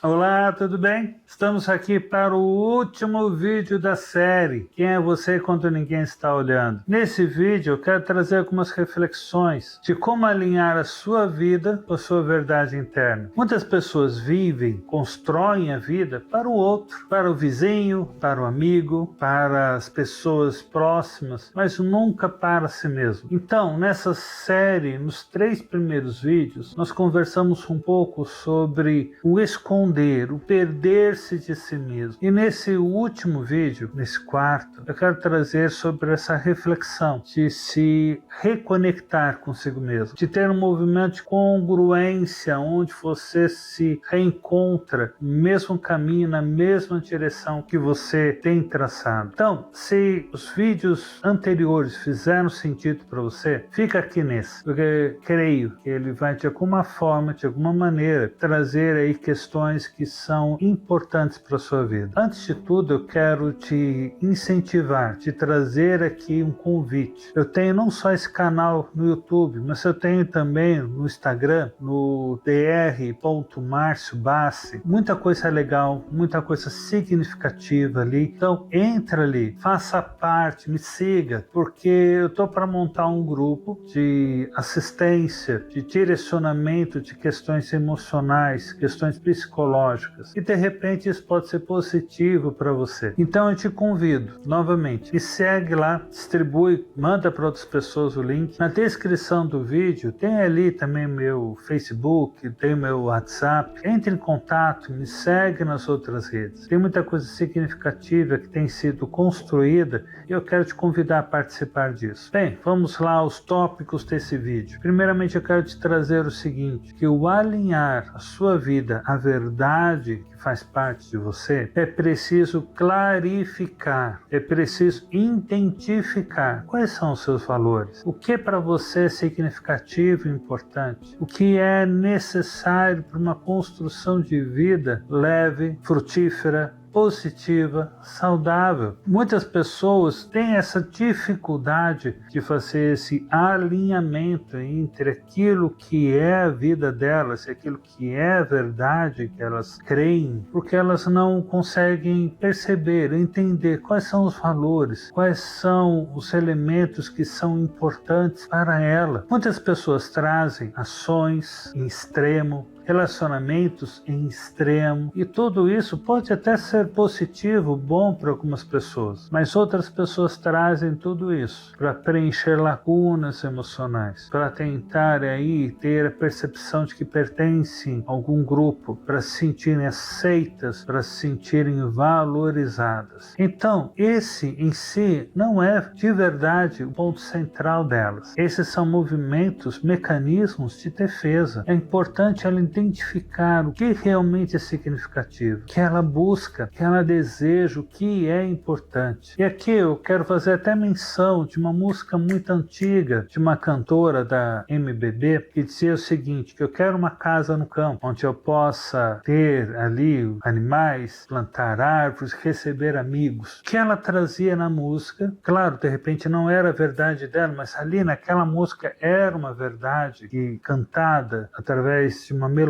Olá, tudo bem? Estamos aqui para o último vídeo da série Quem é Você Quando Ninguém Está Olhando? Nesse vídeo eu quero trazer algumas reflexões de como alinhar a sua vida com a sua verdade interna. Muitas pessoas vivem, constroem a vida para o outro, para o vizinho, para o amigo, para as pessoas próximas, mas nunca para si mesmo. Então, nessa série, nos 3 primeiros vídeos, nós conversamos um pouco sobre o esconder, o perder-se de si mesmo. E nesse último vídeo, nesse quarto, eu quero trazer sobre essa reflexão de se reconectar consigo mesmo, de ter um movimento de congruência onde você se reencontra no mesmo caminho, na mesma direção que você tem traçado. Então, se os vídeos anteriores fizeram sentido para você, fica aqui nesse, porque creio que ele vai de alguma forma, de alguma maneira, trazer aí questões que são importantes para a sua vida. Antes de tudo, eu quero te incentivar, te trazer aqui um convite. Eu tenho não só esse canal no YouTube, mas eu tenho também no Instagram, no dr.marciobassi, muita coisa legal, muita coisa significativa ali. Então, entra ali, faça parte, me siga, porque eu estou para montar um grupo de assistência, de direcionamento de questões emocionais, questões psicológicas, e de repente isso pode ser positivo para você. Então eu te convido novamente, me segue lá, distribui, manda para outras pessoas o link. Na descrição do vídeo tem ali também meu Facebook, tem meu WhatsApp. Entre em contato, me segue nas outras redes. Tem muita coisa significativa que tem sido construída e eu quero te convidar a participar disso. Bem, vamos lá aos tópicos desse vídeo. Primeiramente eu quero te trazer o seguinte, que o alinhar a sua vida à verdade que faz parte de você, é preciso clarificar, é preciso identificar quais são os seus valores, o que para você é significativo e importante, o que é necessário para uma construção de vida leve, frutífera, positiva, saudável. Muitas pessoas têm essa dificuldade de fazer esse alinhamento entre aquilo que é a vida delas e aquilo que é a verdade que elas creem, porque elas não conseguem perceber, entender quais são os valores, quais são os elementos que são importantes para ela. Muitas pessoas trazem ações em extremo, relacionamentos em extremo, e tudo isso pode até ser positivo, bom para algumas pessoas, mas outras pessoas trazem tudo isso para preencher lacunas emocionais, para tentar aí ter a percepção de que pertencem a algum grupo, para se sentirem aceitas, para se sentirem valorizadas. Então, esse em si não é de verdade o ponto central delas. Esses são movimentos, mecanismos de defesa. É importante ela identificar o que realmente é significativo, que ela busca, que ela deseja, o que é importante. E aqui eu quero fazer até menção de uma música muito antiga, de uma cantora da MBB, que dizia o seguinte, que eu quero uma casa no campo, onde eu possa ter ali animais, plantar árvores, receber amigos. O que ela trazia na música, claro, de repente não era a verdade dela, mas ali naquela música era uma verdade que, cantada através de uma melodia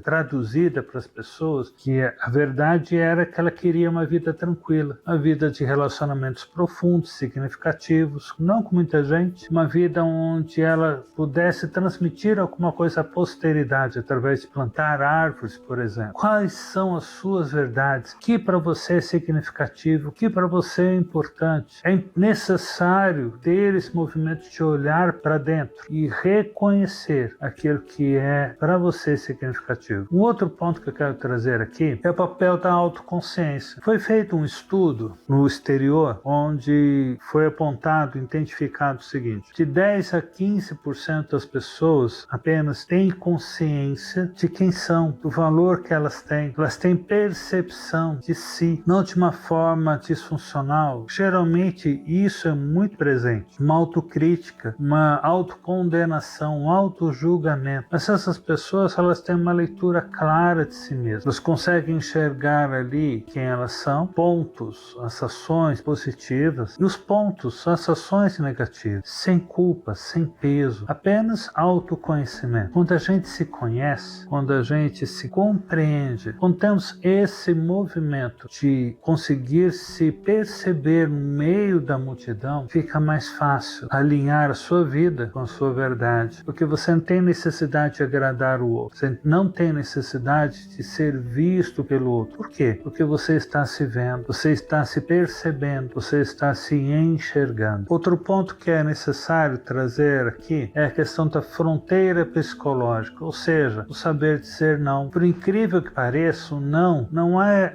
traduzida para as pessoas, que a verdade era que ela queria uma vida tranquila, uma vida de relacionamentos profundos, significativos, não com muita gente, uma vida onde ela pudesse transmitir alguma coisa à posteridade através de plantar árvores, por exemplo. Quais são as suas verdades? O que para você é significativo? O que para você é importante? É necessário ter esse movimento de olhar para dentro e reconhecer aquilo que é para você significativo. Um outro ponto que eu quero trazer aqui é o papel da autoconsciência. Foi feito um estudo no exterior onde foi apontado, identificado o seguinte, de 10 a 15% das pessoas apenas têm consciência de quem são, do valor que elas têm percepção de si, não de uma forma disfuncional. Geralmente isso é muito presente, uma autocrítica, uma autocondenação, um autojulgamento. Mas essas pessoas elas têm uma leitura clara de si mesmas. Elas conseguem enxergar ali quem elas são, pontos, as ações positivas e os pontos, as ações negativas, sem culpa, sem peso, apenas autoconhecimento. Quando a gente se conhece, quando a gente se compreende, quando temos esse movimento de conseguir se perceber no meio da multidão, fica mais fácil alinhar a sua vida com a sua verdade, porque você não tem necessidade de agradar o outro, você não tem necessidade de ser visto pelo outro. Por quê? Porque você está se vendo, você está se percebendo, você está se enxergando. Outro ponto que é necessário trazer aqui é a questão da fronteira psicológica, ou seja, o saber dizer não. Por incrível que pareça, o não é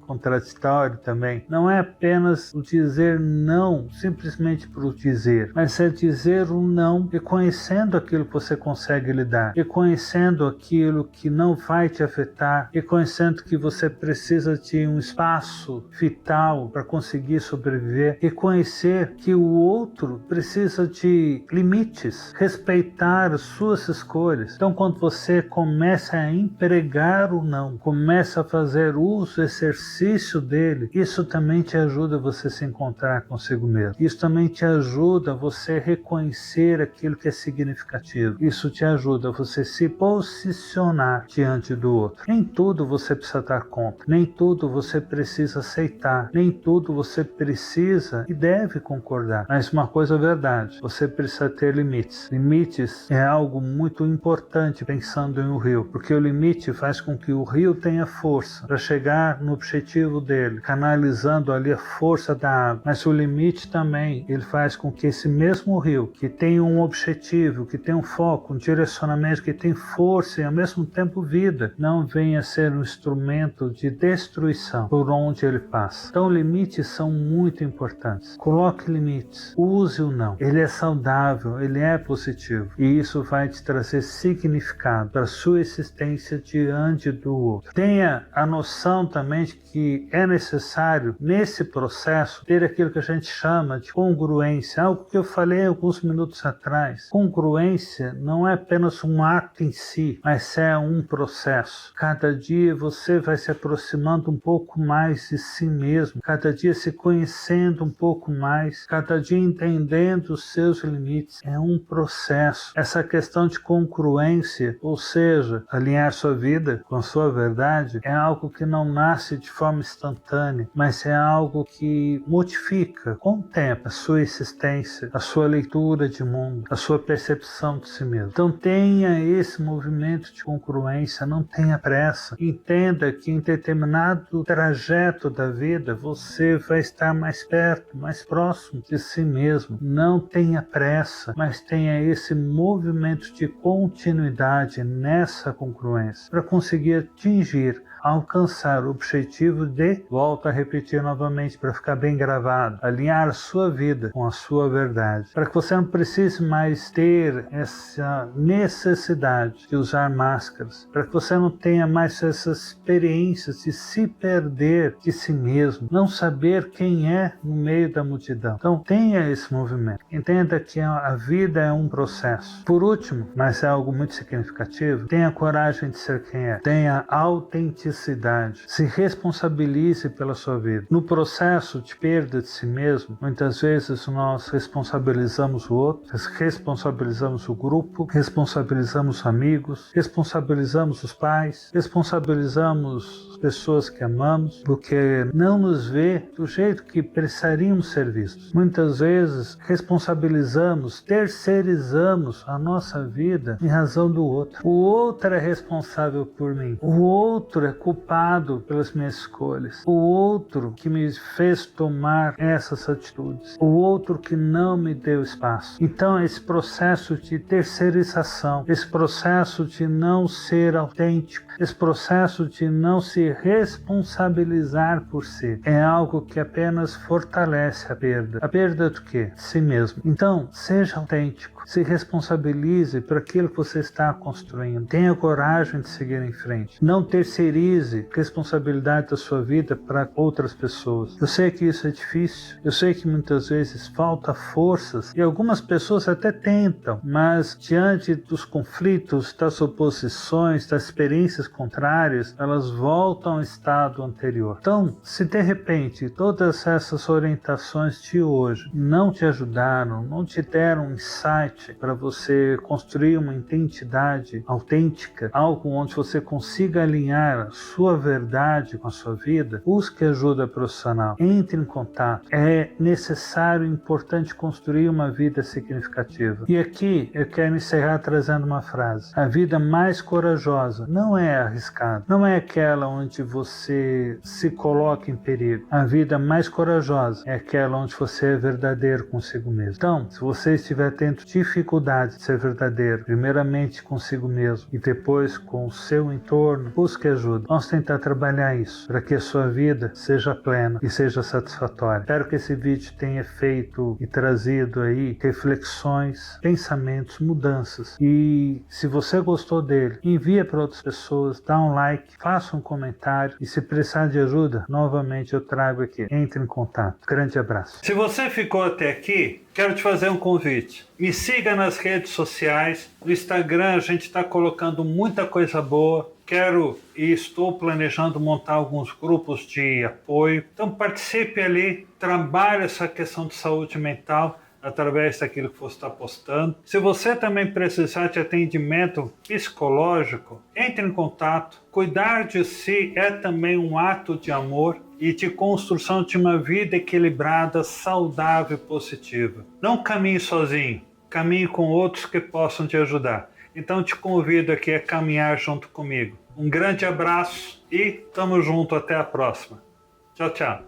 contraditório também, não é apenas o dizer não simplesmente por dizer, mas é dizer o não reconhecendo aquilo que você consegue lidar, reconhecendo aquilo que não vai te afetar, reconhecendo que você precisa de um espaço vital para conseguir sobreviver, reconhecer que o outro precisa de limites, respeitar as suas escolhas. Então, quando você começa a empregar o não, começa a fazer uso, exercício dele, isso também te ajuda a você se encontrar consigo mesmo. Isso também te ajuda a você reconhecer aquilo que é significativo. Isso te ajuda a você se posicionar diante do outro. Nem tudo você precisa dar conta, nem tudo você precisa aceitar, nem tudo você precisa e deve concordar. Mas uma coisa é verdade, você precisa ter limites. Limites é algo muito importante pensando em um rio, porque o limite faz com que o rio tenha força para chegar no objetivo dele, canalizando ali a força da água. Mas o limite também, ele faz com que esse mesmo rio, que tem um objetivo, que tem um foco, um direcionamento, que tem força e ao mesmo tempo vida, não venha a ser um instrumento de destruição por onde ele passa. Então limites são muito importantes. Coloque limites, use o não. Ele é saudável, ele é positivo e isso vai te trazer significado para a sua existência diante do outro. Tenha a noção também de que é necessário nesse processo ter aquilo que a gente chama de congruência, algo que eu falei alguns minutos atrás. Congruência não é apenas um ato em si, mas é um processo. Cada dia você vai se aproximando um pouco mais de si mesmo, cada dia se conhecendo um pouco mais, cada dia entendendo os seus limites. É um processo. Essa questão de congruência, ou seja, alinhar sua vida com a sua verdade, é algo que não nasce de forma instantânea, mas é algo que modifica com o tempo a sua existência, a sua leitura de mundo, a sua percepção de si mesmo. Então tenha esse movimento de congruência, não tenha pressa. Entenda que em determinado trajeto da vida você vai estar mais perto, mais próximo de si mesmo. Não tenha pressa, mas tenha esse movimento de continuidade nessa congruência para conseguir atingir, alcançar o objetivo de, volto a repetir novamente para ficar bem gravado, alinhar a sua vida com a sua verdade, para que você não precise mais ter essa necessidade de usar máscaras, para que você não tenha mais essas experiências de se perder de si mesmo, não saber quem é no meio da multidão. Então tenha esse movimento, entenda que a vida é um processo. Por último, mas é algo muito significativo, tenha coragem de ser quem é, tenha autenticidade, se responsabilize pela sua vida. No processo de perda de si mesmo, muitas vezes nós responsabilizamos o outro, responsabilizamos o grupo, responsabilizamos amigos, responsabilizamos os pais, responsabilizamos as pessoas que amamos, porque não nos vê do jeito que precisaríamos ser vistos. Muitas vezes responsabilizamos, terceirizamos a nossa vida em razão do outro. O outro é responsável por mim. O outro é culpado pelas minhas escolhas. O outro que me fez tomar essas atitudes. O outro que não me deu espaço. Então, esse processo de terceirização, esse processo de não ser autêntico, esse processo de não se responsabilizar por si, é algo que apenas fortalece a perda. A perda do quê? De si mesmo. Então, seja autêntico. egoístico. Se responsabilize por aquilo que você está construindo. Tenha coragem de seguir em frente. Não terceirize responsabilidade da sua vida para outras pessoas. Eu sei que isso é difícil. Eu sei que muitas vezes falta forças e algumas pessoas até tentam, mas diante dos conflitos, das oposições, das experiências contrárias, elas voltam ao estado anterior. Então, se de repente todas essas orientações de hoje não te ajudaram, não te deram um insight para você construir uma identidade autêntica, algo onde você consiga alinhar a sua verdade com a sua vida, busque ajuda profissional, entre em contato. É necessário e importante construir uma vida significativa. E aqui eu quero encerrar trazendo uma frase: a vida mais corajosa não é arriscada, não é aquela onde você se coloca em perigo. A vida mais corajosa é aquela onde você é verdadeiro consigo mesmo. Então, se você estiver tendo dificuldade de ser verdadeiro, primeiramente consigo mesmo e depois com o seu entorno, busque ajuda. Vamos tentar trabalhar isso para que a sua vida seja plena e seja satisfatória. Espero que esse vídeo tenha feito e trazido aí reflexões, pensamentos, mudanças. E se você gostou dele, envia para outras pessoas, dá um like, faça um comentário e se precisar de ajuda, novamente eu trago aqui. Entre em contato. Grande abraço. Se você ficou até aqui, quero te fazer um convite. Me siga nas redes sociais. No Instagram a gente está colocando muita coisa boa. Quero e estou planejando montar alguns grupos de apoio. Então participe ali, trabalhe essa questão de saúde mental através daquilo que você está postando. Se você também precisar de atendimento psicológico, entre em contato. Cuidar de si é também um ato de amor e de construção de uma vida equilibrada, saudável e positiva. Não caminhe sozinho, caminhe com outros que possam te ajudar. Então te convido aqui a caminhar junto comigo. Um grande abraço e tamo junto até a próxima. Tchau, tchau.